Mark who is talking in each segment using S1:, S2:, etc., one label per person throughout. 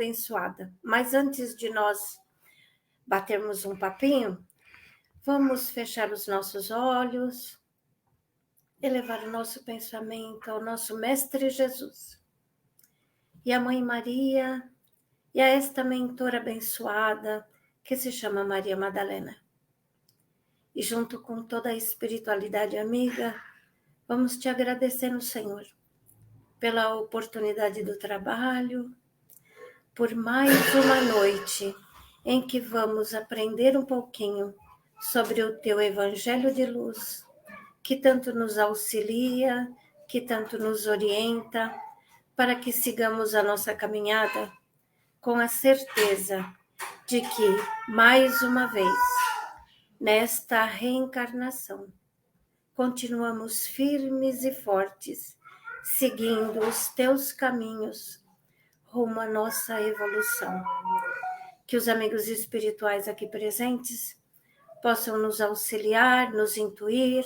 S1: abençoada. Mas antes de nós batermos um papinho, vamos fechar os nossos olhos, elevar o nosso pensamento ao nosso Mestre Jesus e a Mãe Maria e a esta mentora abençoada que se chama Maria Madalena. E junto com toda a espiritualidade amiga, vamos te agradecer, Senhor, pela oportunidade do trabalho, por mais uma noite em que vamos aprender um pouquinho sobre o teu Evangelho de luz, que tanto nos auxilia, que tanto nos orienta, para que sigamos a nossa caminhada com a certeza de que, mais uma vez, nesta reencarnação, continuamos firmes e fortes, seguindo os teus caminhos, rumo à nossa evolução. Que os amigos espirituais aqui presentes possam nos auxiliar, nos intuir,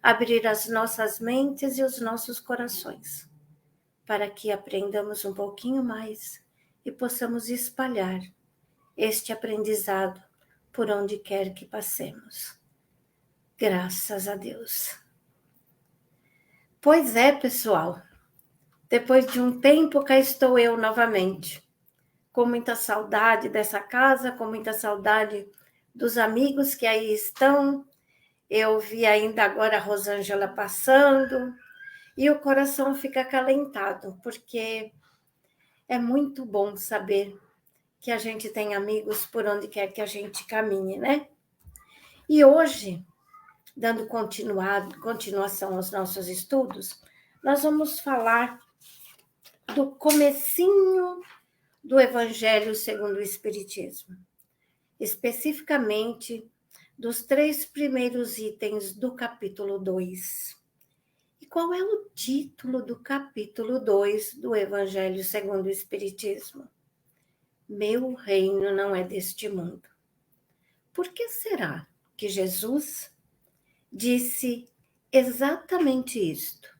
S1: abrir as nossas mentes e os nossos corações, para que aprendamos um pouquinho mais e possamos espalhar este aprendizado por onde quer que passemos. Graças a Deus. Pois é, pessoal, depois de um tempo cá estou eu novamente, com muita saudade dessa casa, com muita saudade dos amigos que aí estão. Eu vi ainda agora a Rosângela passando e o coração fica acalentado, porque é muito bom saber que a gente tem amigos por onde quer que a gente caminhe, né? E hoje, dando continuação aos nossos estudos, nós vamos falar do comecinho do Evangelho segundo o Espiritismo, especificamente dos 3 primeiros itens do capítulo 2. E qual é o título do capítulo 2 do Evangelho segundo o Espiritismo? Meu reino não é deste mundo. Por que será que Jesus disse exatamente isto?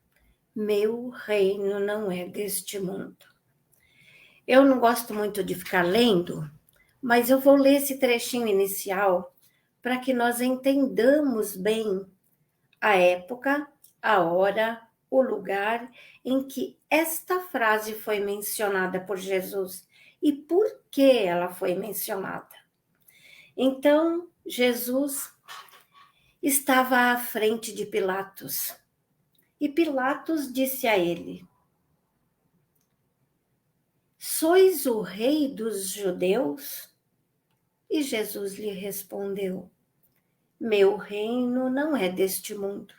S1: Meu reino não é deste mundo. Eu não gosto muito de ficar lendo, mas eu vou ler esse trechinho inicial para que nós entendamos bem a época, a hora, o lugar em que esta frase foi mencionada por Jesus e por que ela foi mencionada. Então, Jesus estava à frente de Pilatos e Pilatos disse a ele: sois o rei dos judeus? E Jesus lhe respondeu: meu reino não é deste mundo.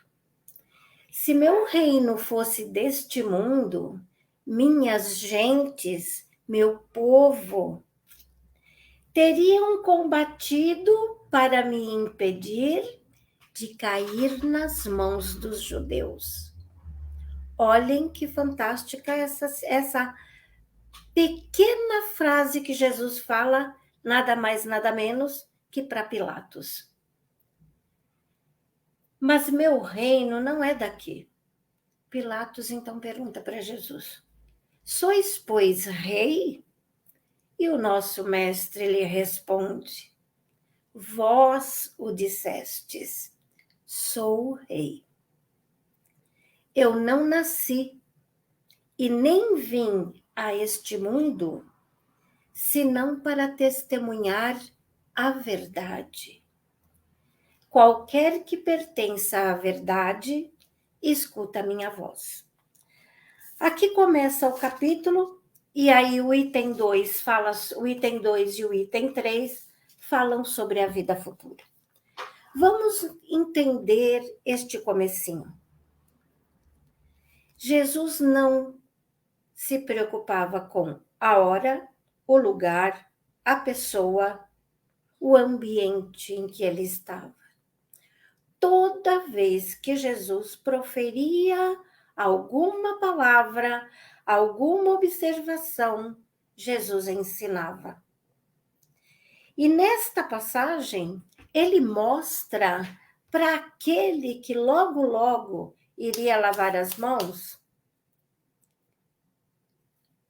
S1: Se meu reino fosse deste mundo, minhas gentes, meu povo, teriam combatido para me impedir de cair nas mãos dos judeus. Olhem que fantástica essa pequena frase que Jesus fala, nada mais, nada menos que para Pilatos. Mas meu reino não é daqui. Pilatos então pergunta para Jesus: sois, pois, rei? E o nosso mestre lhe responde: vós o dissestes, sou rei. Eu não nasci e nem vim a este mundo senão para testemunhar a verdade. Qualquer que pertença à verdade, escuta a minha voz. Aqui começa o capítulo, e aí o item 2 e o item 3 falam sobre a vida futura. Vamos entender este comecinho. Jesus não se preocupava com a hora, o lugar, a pessoa, o ambiente em que ele estava. Toda vez que Jesus proferia alguma palavra, alguma observação, Jesus ensinava. E nesta passagem, ele mostra para aquele que logo, logo iria lavar as mãos,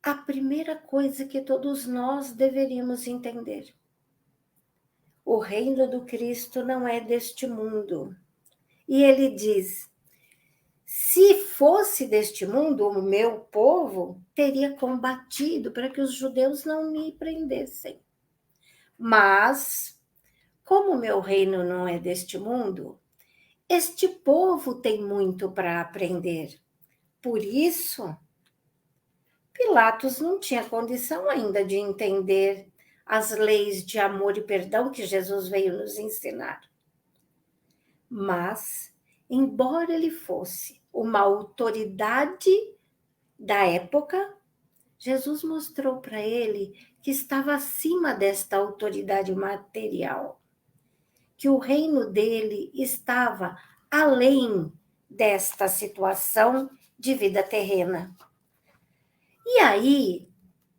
S1: a primeira coisa que todos nós deveríamos entender: o reino do Cristo não é deste mundo. E ele diz: se fosse deste mundo, o meu povo teria combatido para que os judeus não me prendessem. Mas, como o meu reino não é deste mundo, este povo tem muito para aprender. Por isso, Pilatos não tinha condição ainda de entender as leis de amor e perdão que Jesus veio nos ensinar. Mas, embora ele fosse uma autoridade da época, Jesus mostrou para ele que estava acima desta autoridade material, que o reino dele estava além desta situação de vida terrena. E aí,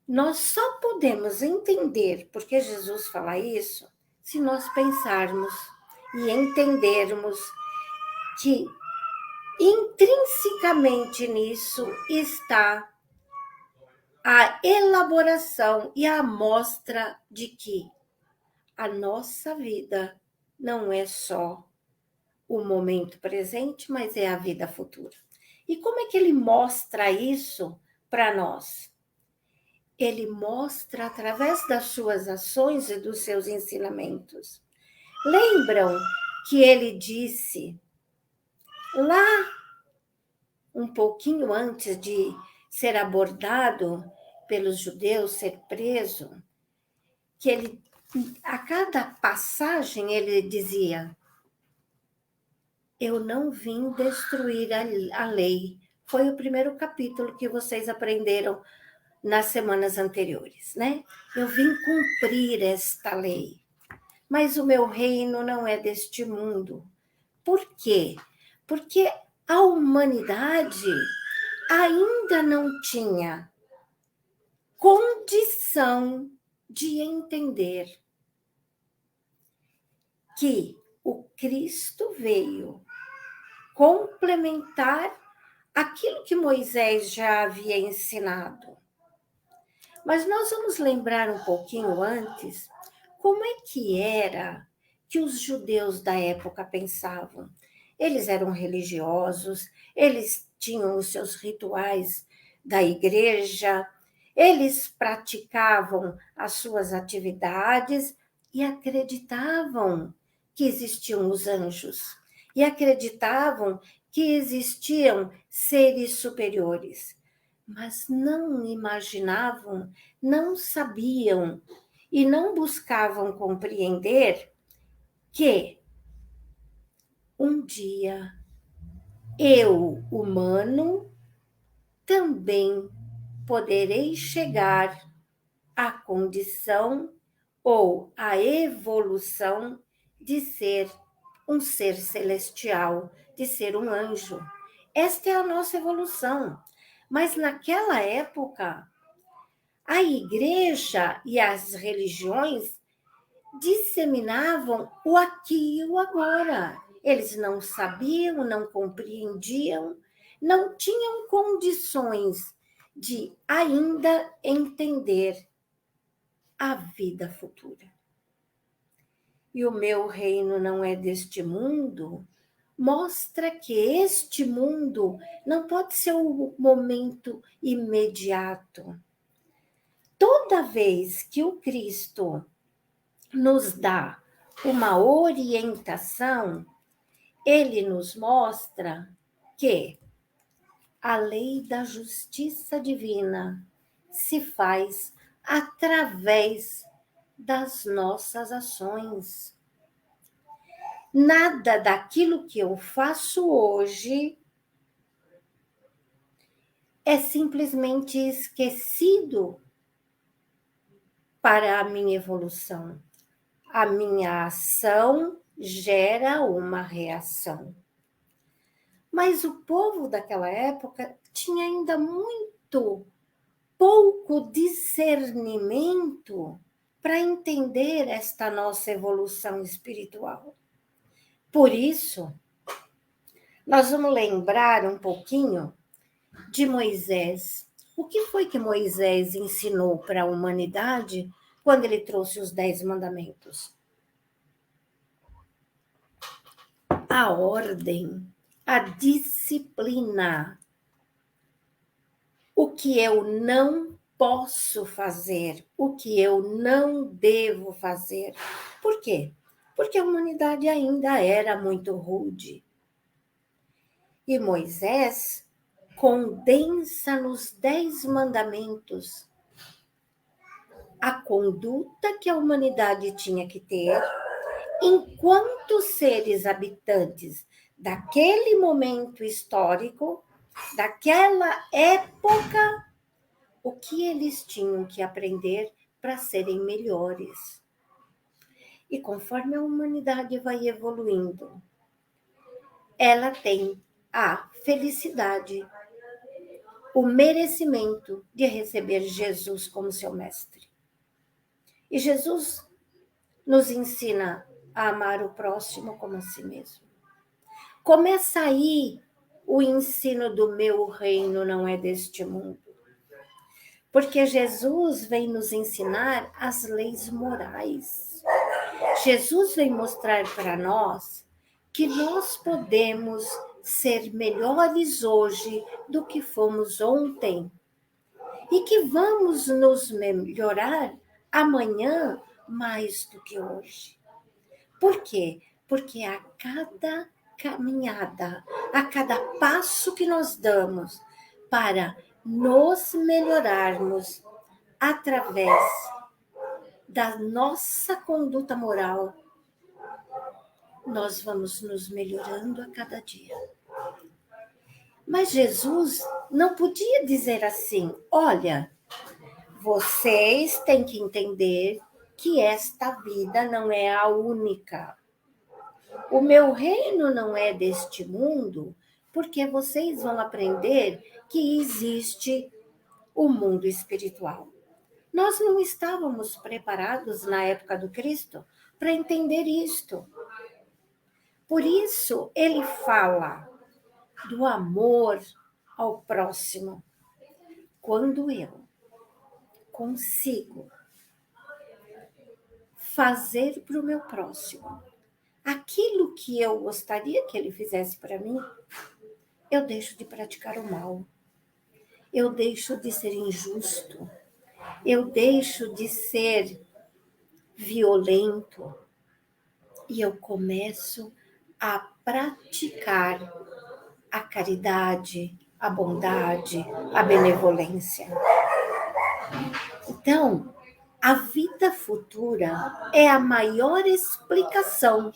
S1: nós só podemos entender porque Jesus fala isso se nós pensarmos e entendermos que intrinsecamente nisso está a elaboração e a amostra de que a nossa vida não é só o momento presente, mas é a vida futura. E como é que ele mostra isso para nós? Ele mostra através das suas ações e dos seus ensinamentos. Lembram que ele disse lá um pouquinho antes de ser abordado pelos judeus, ser preso, que ele, a cada passagem, ele dizia: eu não vim destruir a lei. Foi o primeiro capítulo que vocês aprenderam nas semanas anteriores, né? Eu vim cumprir esta lei, mas o meu reino não é deste mundo. Por quê? Porque a humanidade ainda não tinha condição de entender que o Cristo veio complementar aquilo que Moisés já havia ensinado. Mas nós vamos lembrar um pouquinho antes como é que era que os judeus da época pensavam. Eles eram religiosos, eles tinham os seus rituais da igreja, eles praticavam as suas atividades e acreditavam que existiam os anjos, e acreditavam que existiam seres superiores, mas não imaginavam, não sabiam e não buscavam compreender que um dia eu, humano, também poderei chegar à condição ou à evolução de ser um ser celestial, de ser um anjo. Esta é a nossa evolução. Mas naquela época, a igreja e as religiões disseminavam o aqui e o agora. Eles não sabiam, não compreendiam, não tinham condições de ainda entender a vida futura. E o meu reino não é deste mundo, mostra que este mundo não pode ser o momento imediato. Toda vez que o Cristo nos dá uma orientação, ele nos mostra que a lei da justiça divina se faz através das nossas ações. Nada daquilo que eu faço hoje é simplesmente esquecido para a minha evolução. A minha ação gera uma reação. Mas o povo daquela época tinha ainda muito pouco discernimento para entender esta nossa evolução espiritual. Por isso, nós vamos lembrar um pouquinho de Moisés, O que foi que Moisés ensinou para a humanidade quando ele trouxe os 10 mandamentos? A ordem, a disciplina. O que eu não posso fazer, o que eu não devo fazer. Por quê? Porque a humanidade ainda era muito rude. E Moisés condensa nos 10 mandamentos a conduta que a humanidade tinha que ter enquanto seres habitantes daquele momento histórico, daquela época, o que eles tinham que aprender para serem melhores. E conforme a humanidade vai evoluindo, ela tem a felicidade, o merecimento de receber Jesus como seu mestre. E Jesus nos ensina a amar o próximo como a si mesmo. Começa aí o ensino do meu reino não é deste mundo. Porque Jesus vem nos ensinar as leis morais. Jesus vem mostrar para nós que nós podemos ser melhores hoje do que fomos ontem. E que vamos nos melhorar amanhã mais do que hoje. Por quê? Porque a cada caminhada, a cada passo que nós damos para nos melhorarmos através da nossa conduta moral, nós vamos nos melhorando a cada dia. Mas Jesus não podia dizer assim: olha, vocês têm que entender que esta vida não é a única. O meu reino não é deste mundo, porque vocês vão aprender que existe o mundo espiritual. Nós não estávamos preparados na época do Cristo para entender isto. Por isso, ele fala do amor ao próximo. Quando eu consigo fazer para o meu próximo aquilo que eu gostaria que ele fizesse para mim, eu deixo de praticar o mal. Eu deixo de ser injusto. Eu deixo de ser violento. E eu começo a praticar a caridade, a bondade, a benevolência. Então, a vida futura é a maior explicação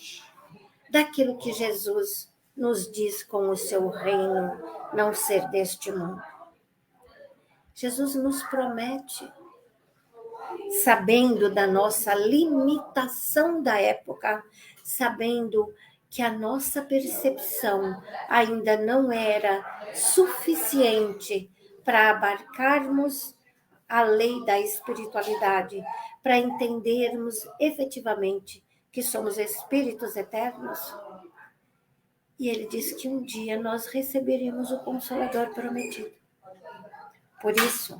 S1: daquilo que Jesus nos diz com o seu reino não ser deste mundo. Jesus nos promete, sabendo da nossa limitação da época, sabendo que a nossa percepção ainda não era suficiente para abarcarmos a lei da espiritualidade, para entendermos efetivamente que somos espíritos eternos. E ele diz que um dia nós receberemos o Consolador prometido. Por isso,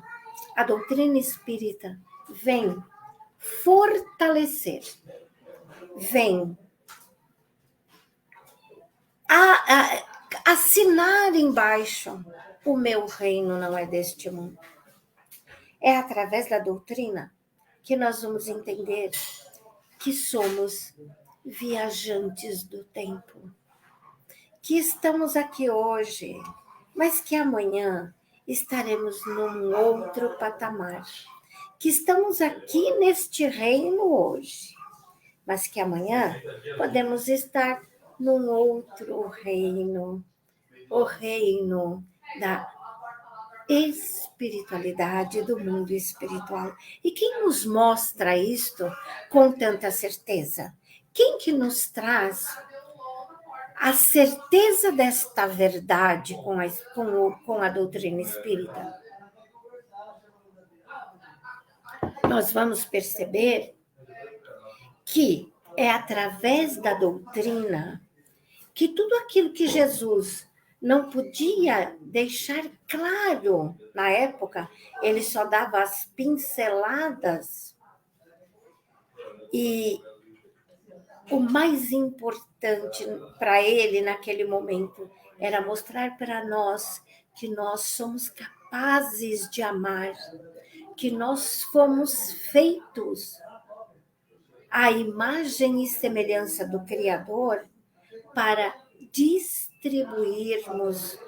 S1: a doutrina espírita vem fortalecer, vem assinar embaixo: o meu reino não é deste mundo. É através da doutrina que nós vamos entender que somos viajantes do tempo, que estamos aqui hoje, mas que amanhã estaremos num outro patamar, que estamos aqui neste reino hoje, mas que amanhã podemos estar num outro reino, o reino da espiritualidade, do mundo espiritual. E quem nos mostra isto com tanta certeza? Quem que nos traz a certeza desta verdade com a doutrina espírita? Nós vamos perceber que é através da doutrina que tudo aquilo que Jesus não podia deixar claro, na época, ele só dava as pinceladas, e o mais importante para ele naquele momento era mostrar para nós que nós somos capazes de amar, que nós fomos feitos à imagem e semelhança do Criador para distribuirmos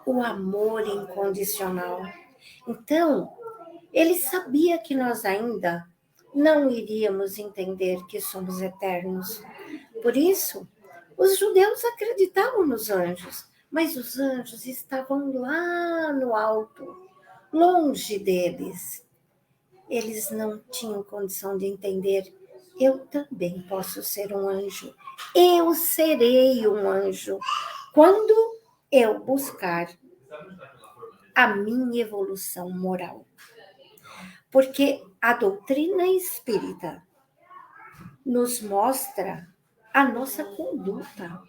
S1: o amor incondicional. Então, ele sabia que nós ainda não iríamos entender que somos eternos. Por isso, os judeus acreditavam nos anjos, mas os anjos estavam lá no alto, longe deles. Eles não tinham condição de entender. Eu também posso ser um anjo. Eu serei um anjo quando eu buscar a minha evolução moral. Porque a doutrina espírita nos mostra a nossa conduta.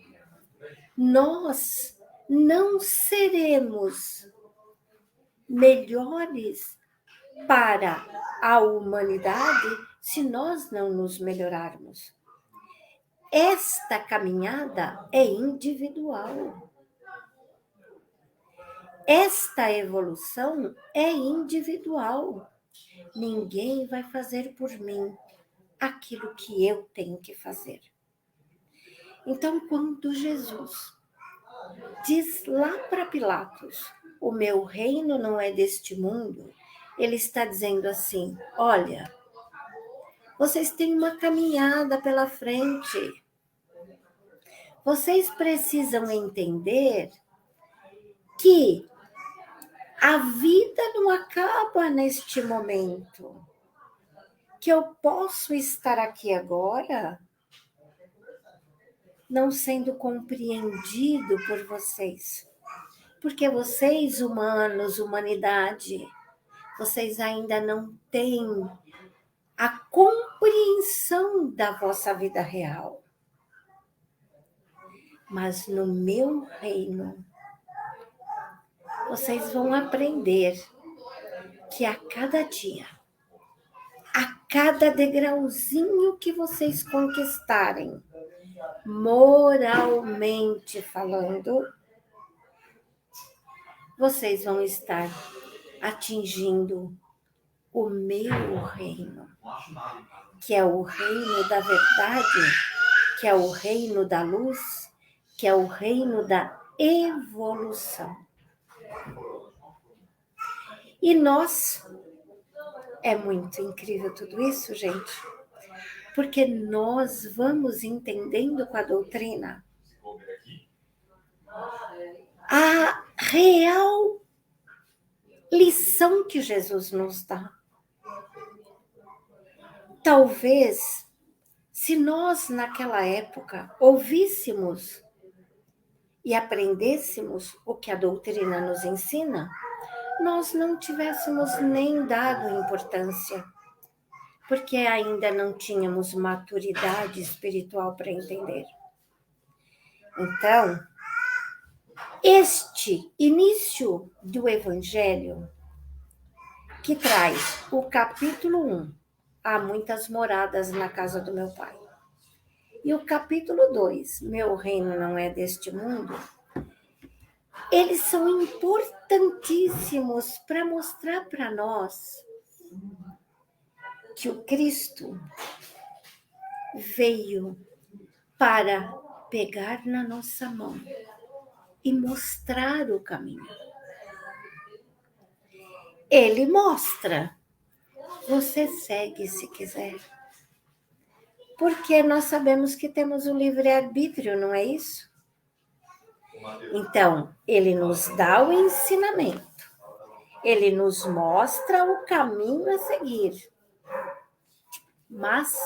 S1: Nós não seremos melhores para a humanidade se nós não nos melhorarmos. Esta caminhada é individual. Esta evolução é individual. Ninguém vai fazer por mim aquilo que eu tenho que fazer. Então, quando Jesus diz lá para Pilatos, o meu reino não é deste mundo, ele está dizendo assim, olha, vocês têm uma caminhada pela frente. Vocês precisam entender que a vida não acaba neste momento. Que eu posso estar aqui agora não sendo compreendido por vocês. Porque vocês, humanos, humanidade, vocês ainda não têm a compreensão da vossa vida real. Mas no meu reino, vocês vão aprender que a cada dia, a cada degrauzinho que vocês conquistarem, moralmente falando, vocês vão estar atingindo o meu reino, que é o reino da verdade, que é o reino da luz, que é o reino da evolução. E nós, é muito incrível tudo isso, gente, porque nós vamos entendendo com a doutrina a real lição que Jesus nos dá. Talvez, se nós naquela época ouvíssemos e aprendêssemos o que a doutrina nos ensina, nós não tivéssemos nem dado importância, porque ainda não tínhamos maturidade espiritual para entender. Então, este início do Evangelho, que traz o capítulo 1, há muitas moradas na casa do meu Pai, e o capítulo 2, meu reino não é deste mundo, eles são importantíssimos para mostrar para nós que o Cristo veio para pegar na nossa mão e mostrar o caminho. Ele mostra, você segue se quiser. Porque nós sabemos que temos o livre-arbítrio, não é isso? Então, ele nos dá o ensinamento, ele nos mostra o caminho a seguir. Mas,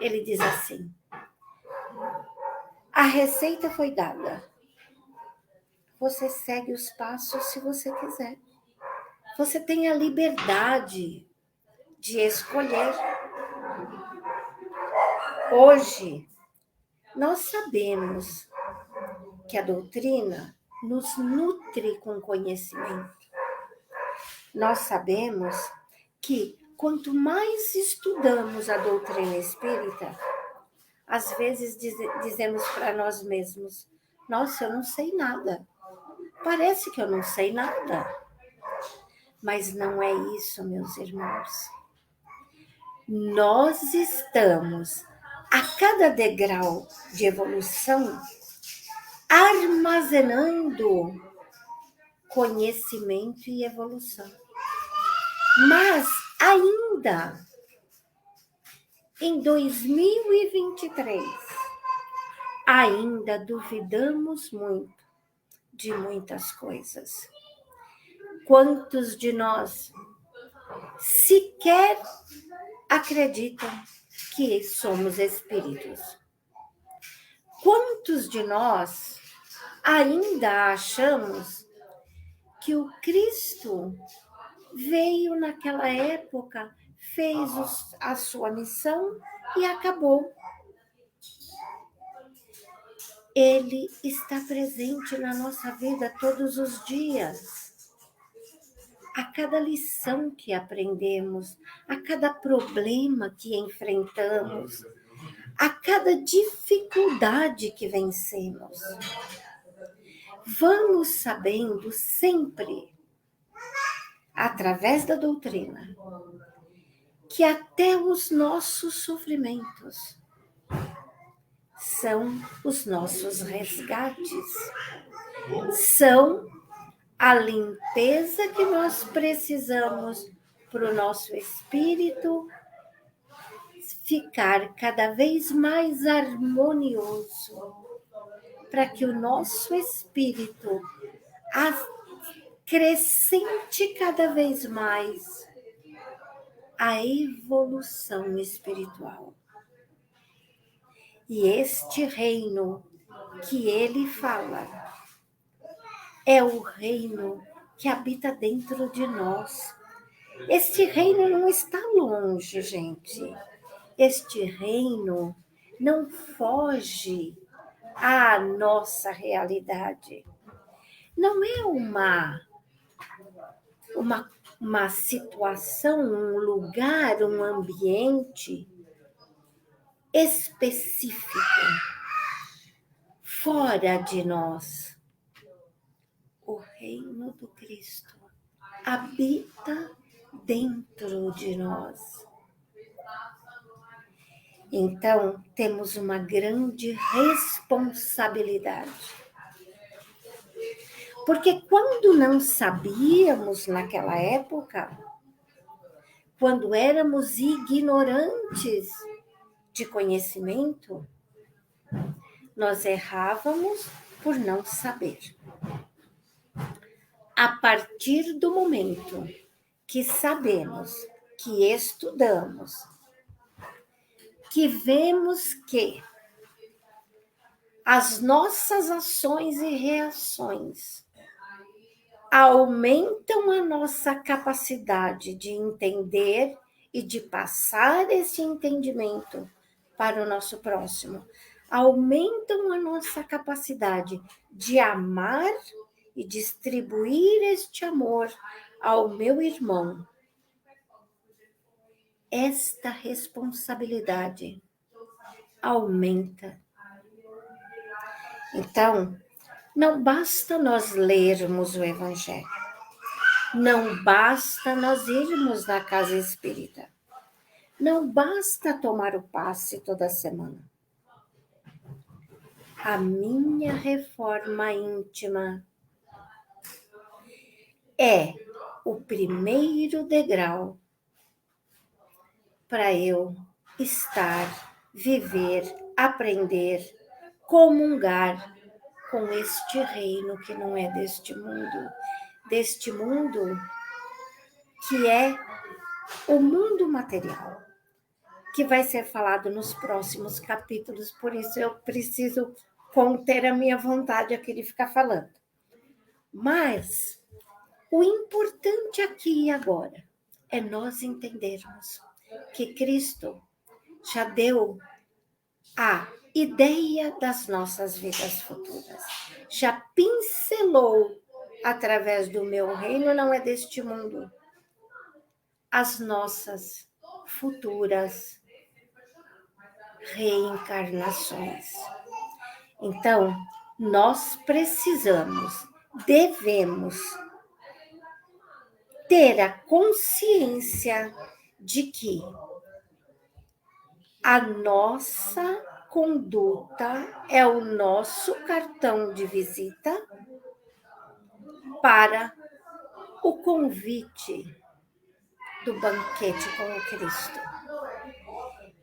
S1: ele diz assim, a receita foi dada. Você segue os passos se você quiser. Você tem a liberdade de escolher. Hoje, nós sabemos que a doutrina nos nutre com conhecimento. Nós sabemos que quanto mais estudamos a doutrina espírita, às vezes dizemos para nós mesmos: nossa, eu não sei nada. Parece que eu não sei nada. Mas não é isso, meus irmãos. Nós estamos, a cada degrau de evolução, armazenando conhecimento e evolução. Mas ainda em 2023, ainda duvidamos muito de muitas coisas. Quantos de nós sequer acreditam que somos espíritos? Quantos de nós ainda achamos que o Cristo veio naquela época, fez a sua missão e acabou? Ele está presente na nossa vida todos os dias. A cada lição que aprendemos, a cada problema que enfrentamos, a cada dificuldade que vencemos. Vamos sabendo sempre, através da doutrina, que até os nossos sofrimentos são os nossos resgates, são a limpeza que nós precisamos para o nosso espírito ficar cada vez mais harmonioso, para que o nosso espírito acrescente cada vez mais a evolução espiritual. E este reino que ele fala é o reino que habita dentro de nós. Este reino não está longe, gente. Este reino não foge à nossa realidade. Não é uma situação, um lugar, um ambiente específico, fora de nós. O reino do Cristo habita dentro de nós. Então, temos uma grande responsabilidade. Porque quando não sabíamos naquela época, quando éramos ignorantes de conhecimento, nós errávamos por não saber. A partir do momento que sabemos, que estudamos, que vemos que as nossas ações e reações aumentam a nossa capacidade de entender e de passar esse entendimento para o nosso próximo, aumentam a nossa capacidade de amar e distribuir este amor ao meu irmão. Esta responsabilidade aumenta. Então, não basta nós lermos o Evangelho, não basta nós irmos na casa espírita, não basta tomar o passe toda semana. A minha reforma íntima é o primeiro degrau para eu estar, viver, aprender, comungar com este reino que não é deste mundo que é o mundo material, que vai ser falado nos próximos capítulos, por isso eu preciso conter a minha vontade aqui de ficar falando. Mas o importante aqui e agora é nós entendermos que Cristo já deu a ideia das nossas vidas futuras. Já pincelou através do meu reino, não é deste mundo, as nossas futuras reencarnações. Então, nós devemos ter a consciência de que a nossa conduta é o nosso cartão de visita para o convite do banquete com o Cristo.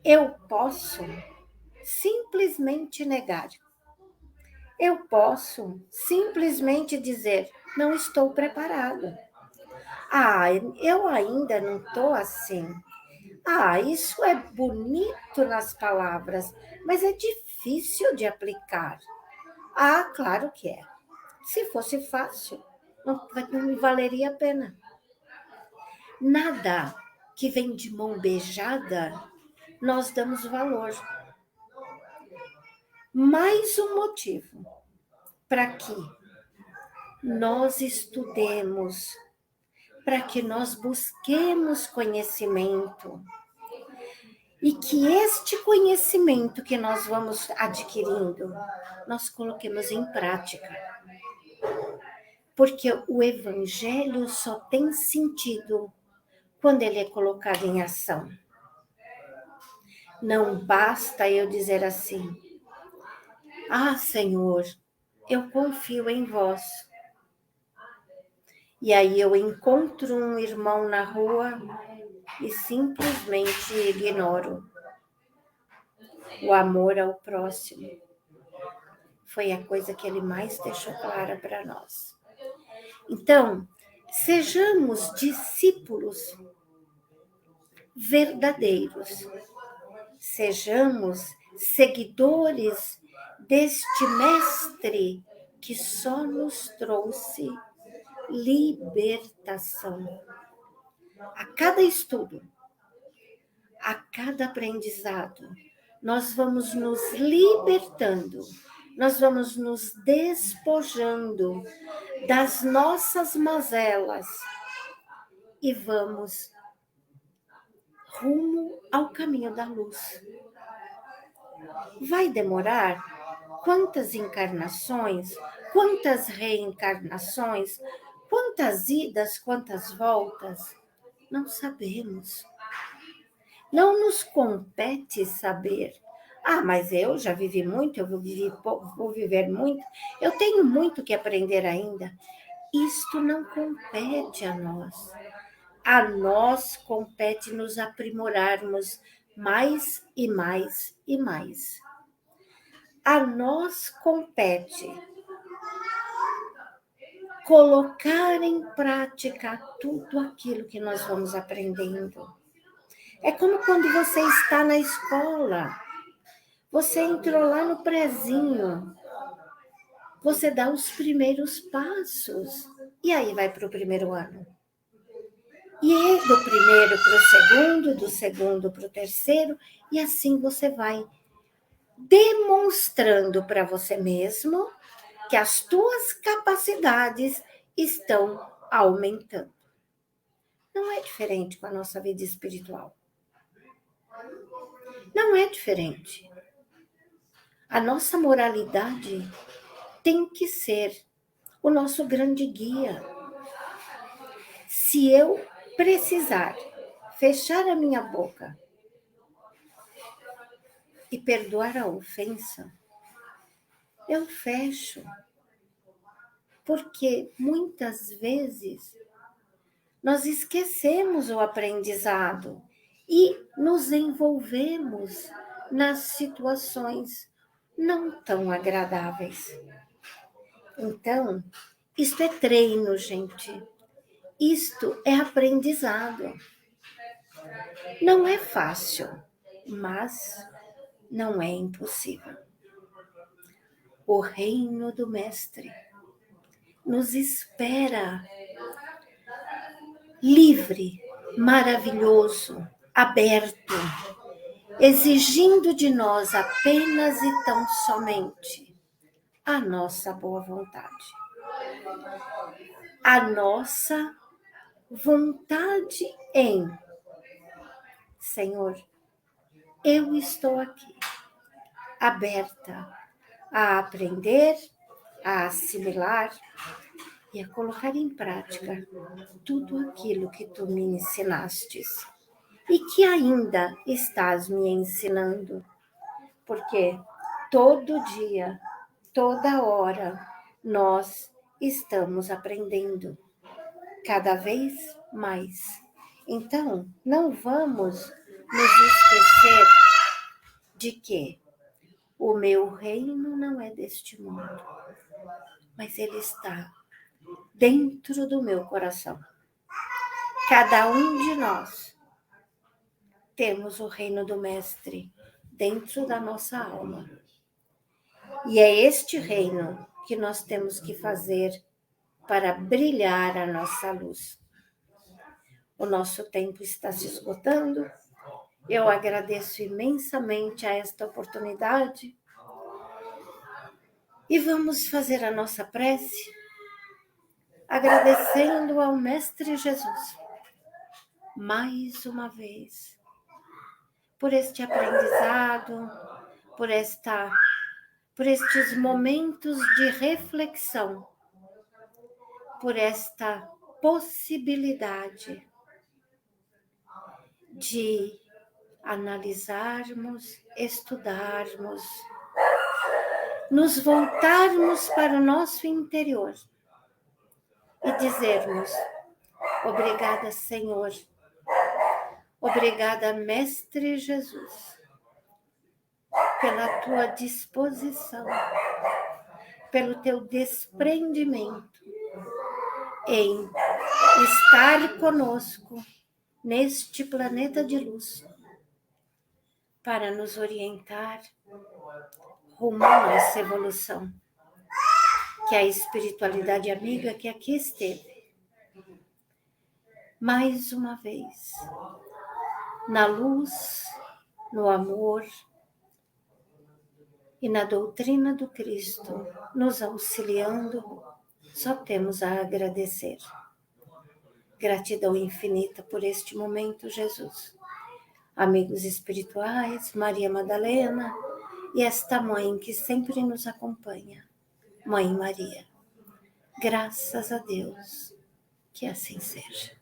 S1: Eu posso simplesmente negar. Eu posso simplesmente dizer, não estou preparado. Eu ainda não estou assim. Isso é bonito nas palavras, mas é difícil de aplicar. Claro que é. Se fosse fácil, não valeria a pena. Nada que vem de mão beijada, nós damos valor. Mais um motivo para que nós estudemos, para que nós busquemos conhecimento e que este conhecimento que nós vamos adquirindo, nós coloquemos em prática. Porque o evangelho só tem sentido quando ele é colocado em ação. Não basta eu dizer assim, Senhor, eu confio em vós. E aí eu encontro um irmão na rua e simplesmente ignoro. O amor ao próximo foi a coisa que ele mais deixou clara para nós. Então, sejamos discípulos verdadeiros. Sejamos seguidores deste mestre que só nos trouxe libertação. A cada estudo, a cada aprendizado, nós vamos nos libertando, nós vamos nos despojando das nossas mazelas e vamos rumo ao caminho da luz. Vai demorar? Quantas encarnações, quantas reencarnações, quantas idas, quantas voltas? Não sabemos. Não nos compete saber. Mas eu já vivi muito, eu vou viver muito, eu tenho muito que aprender ainda. Isto não compete a nós. A nós compete nos aprimorarmos mais e mais e mais. A nós compete colocar em prática tudo aquilo que nós vamos aprendendo. É como quando você está na escola, você entrou lá no prezinho, você dá os primeiros passos, e aí vai para o primeiro ano. E é do primeiro para o segundo, do segundo para o terceiro, e assim você vai demonstrando para você mesmo que as tuas capacidades estão aumentando. Não é diferente com a nossa vida espiritual. Não é diferente. A nossa moralidade tem que ser o nosso grande guia. Se eu precisar fechar a minha boca e perdoar a ofensa, eu fecho. Porque muitas vezes nós esquecemos o aprendizado e nos envolvemos nas situações não tão agradáveis. Então, isto é treino, gente. Isto é aprendizado. Não é fácil, mas não é impossível. O reino do Mestre nos espera livre, maravilhoso, aberto. exigindo de nós apenas e tão somente a nossa boa vontade. A nossa vontade em: Senhor, eu estou aqui, aberta a aprender, a assimilar e a colocar em prática tudo aquilo que tu me ensinastes e que ainda estás me ensinando, porque todo dia, toda hora, nós estamos aprendendo cada vez mais. Então, não vamos nos esquecer de que o meu reino não é deste mundo, mas ele está dentro do meu coração. Cada um de nós temos o reino do Mestre dentro da nossa alma. E é este reino que nós temos que fazer para brilhar a nossa luz. O nosso tempo está se esgotando. Eu agradeço imensamente a esta oportunidade e vamos fazer a nossa prece agradecendo ao Mestre Jesus mais uma vez por este aprendizado, por estes momentos de reflexão, por esta possibilidade de analisarmos, estudarmos, nos voltarmos para o nosso interior e dizermos: obrigada, Senhor, obrigada, Mestre Jesus, pela tua disposição, pelo teu desprendimento em estar conosco neste planeta de luz para nos orientar rumo à nossa evolução, que é a espiritualidade amiga que aqui esteve, mais uma vez, na luz, no amor e na doutrina do Cristo, nos auxiliando, só temos a agradecer. Gratidão infinita por este momento, Jesus. Amigos espirituais, Maria Madalena e esta mãe que sempre nos acompanha, Mãe Maria. Graças a Deus, que assim seja.